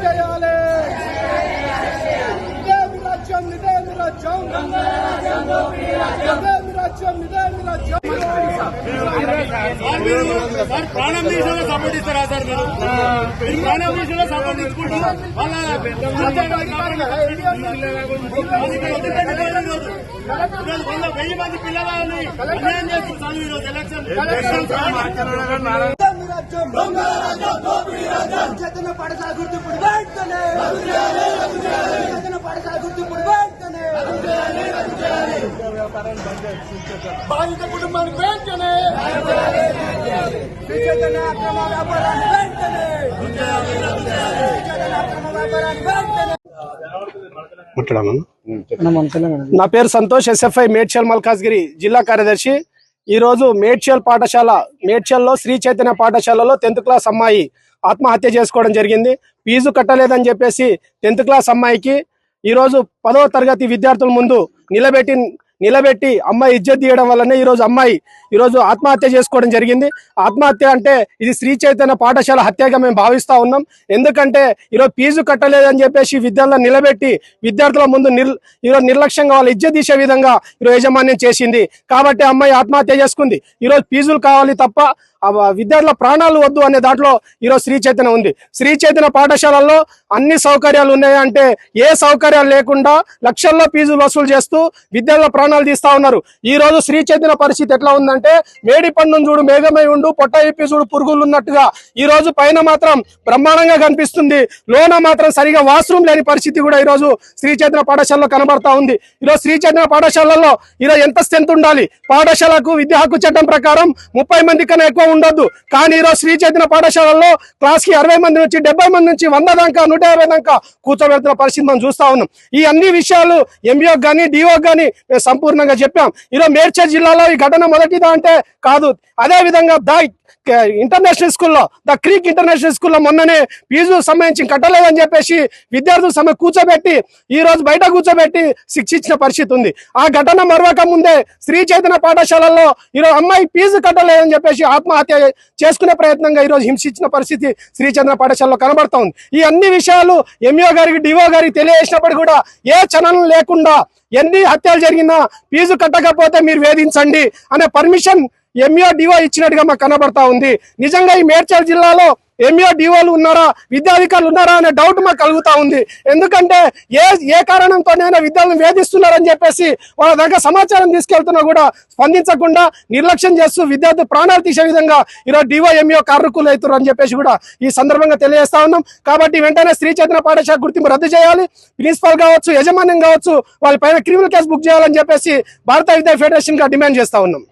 చేయాలి. ఇదేమి రాజ్యం, ఇదేమి రాజ్యం, ఇదేమి రాజ్యం, ఇదేమి రాజ్యం. ప్రాణం దేశంలో సపోర్ట్ ఇస్తారా సార్? మీరు ప్రాణం దేశంలో సపోర్ట్ ఇచ్చుకుంటారు. వెయ్యి మంది పిల్లలని అన్యాయం చేస్తున్నారు ఈరోజు ఎలక్షన్. పాఠశాల గుర్తింపుడు వెంటనే, పాఠశాల గుర్తింపుడు వెంటనే, బాధిత కుటుంబానికి వెంటనే, అక్రమ వ్యాపారాన్ని వెంటనే, అక్రమ వ్యాపారాన్ని వెంటనే. నా పేరు సంతోష్, ఎస్ఎఫ్ఐ మేడ్చల్ మల్కాజ్గిరి జిల్లా కార్యదర్శి. ఈ రోజు మేడ్చల్లో శ్రీ చైతన్య పాఠశాలలో 10th క్లాస్ అమ్మాయి ఆత్మహత్య చేసుకోవడం జరిగింది. ఫీజు కట్టలేదని చెప్పేసి 10th క్లాస్ అమ్మాయికి ఈ రోజు 10వ తరగతి విద్యార్థుల ముందు నిలబెట్టి అమ్మాయి ఇజ్జత్ తీయడం వల్లనే ఈ రోజు ఆత్మహత్య చేసుకోవడం జరిగింది. ఆత్మహత్య అంటే ఇది శ్రీ చైతన్య పాఠశాల హత్యగా మేము భావిస్తా ఉన్నాం. ఎందుకంటే ఈరోజు ఫీజు కట్టలేదని చెప్పేసి విద్యార్థులను నిలబెట్టి విద్యార్థుల ముందు ఈరోజు నిర్లక్ష్యంగా వాళ్ళు ఇజ్జత్ తీసే విధంగా ఈరోజు యాజమాన్యం చేసింది. కాబట్టి అమ్మాయి ఆత్మహత్య చేసుకుంది. ఈరోజు ఫీజులు కావాలి తప్ప విద్యార్థుల ప్రాణాలు వద్దు అనే దాంట్లో ఈరోజు శ్రీ చైతన్య ఉంది. శ్రీ చైతన్య పాఠశాలల్లో అన్ని సౌకర్యాలు ఉన్నాయంటే ఏ సౌకర్యాలు లేకుండా లక్షల్లో ఫీజులు వసూలు చేస్తూ విద్యార్థుల ప్రాణాలు తీస్తా ఉన్నారు. ఈ రోజు శ్రీ చైతన్య పరిస్థితి ఎట్లా ఉందంటే మేడి పండును చూడు మేఘమై ఉండు పొట్ట ఇప్పి చూడు పురుగులు ఉన్నట్టుగా ఈ రోజు పైన మాత్రం బ్రహ్మాండంగా కనిపిస్తుంది, లోన మాత్రం సరిగా వాష్రూమ్ లేని పరిస్థితి కూడా ఈ రోజు శ్రీ చైతన్య పాఠశాలలో కనబడతా ఉంది. ఈరోజు శ్రీ చైతన్య పాఠశాలలో ఈరోజు ఎంత స్ట్రెంత్ ఉండాలి? పాఠశాలకు విద్యా హక్కు చట్టం ప్రకారం 30 మంది కన్నా ఎక్కువ ఉండొద్దు. కానీ ఈరోజు శ్రీ చైతన్య పాఠశాలలో క్లాస్ కి 60 మంది నుంచి 70 మంది నుంచి 100 దాకా 150 దాకా కూర్చోబెడుతున్న పరిస్థితి మనం చూస్తా ఉన్నాం. ఈ అన్ని విషయాలు ఎంఈఓ గానీ డిఓ గానీ మేము సంపూర్ణంగా చెప్పాం. ఈరోజు మేడ్చల్ జిల్లాలో ఈ ఘటన మొదటిదా అంటే కాదు. అదే విధంగా ఇంటర్నేషనల్ స్కూల్లో ద క్రీక్ ఇంటర్నేషనల్ స్కూల్లో మొన్ననే ఫీజు సంబంధించి కట్టలేదని చెప్పేసి విద్యార్థులు కూర్చోబెట్టి ఈ రోజు బయట కూర్చోబెట్టి శిక్షించిన పరిస్థితి ఉంది. ఆ ఘటన మరొక ముందే శ్రీ చైతన్య పాఠశాలల్లో ఈరోజు అమ్మాయి ఫీజు కట్టలేదని చెప్పేసి ఆత్మహత్య చేసుకునే ప్రయత్నంగా ఈరోజు హింసించిన పరిస్థితి శ్రీ చైతన్య పాఠశాలలో కనబడతా ఉంది. ఈ అన్ని విషయాలు ఎంఈఓ గారికి డిఓ గారికి తెలియజేసినప్పుడు కూడా ఏ చలనం లేకుండా ఎన్ని హత్యలు జరిగినా ఫీజు కట్టకపోతే మీరు వేధించండి అనే పర్మిషన్ ఎంఈఓ డిఓ ఇచ్చినట్టుగా మాకు కనబడతా ఉంది. నిజంగా ఈ మేడ్చల్ జిల్లాలో ఎంఈఓ డిఓలు ఉన్నారా, విద్యాధికారులు ఉన్నారా అనే డౌట్ మాకు కలుగుతా ఉంది. ఎందుకంటే ఏ కారణంతోనైనా విద్యార్థులను వేధిస్తున్నారని చెప్పేసి వాళ్ళ దగ్గర సమాచారం తీసుకెళ్తున్నా కూడా స్పందించకుండా నిర్లక్ష్యం చేస్తూ విద్యార్థులు ప్రాణాలు తీసే విధంగా ఈరోజు డిఓ ఎంఈఓ కార్యకులు అవుతారు అని చెప్పేసి కూడా ఈ సందర్భంగా తెలియజేస్తా ఉన్నాం. కాబట్టి వెంటనే శ్రీ చైతన్య పాఠశాల గుర్తింపు రద్దు చేయాలి. ప్రిన్సిపల్ కావచ్చు, యాజమాన్యం కావచ్చు, వాళ్ళ పైన క్రిమినల్ కేసు బుక్ చేయాలని చెప్పేసి భారత విద్యా ఫెడరేషన్ గా డిమాండ్ చేస్తా ఉన్నాం.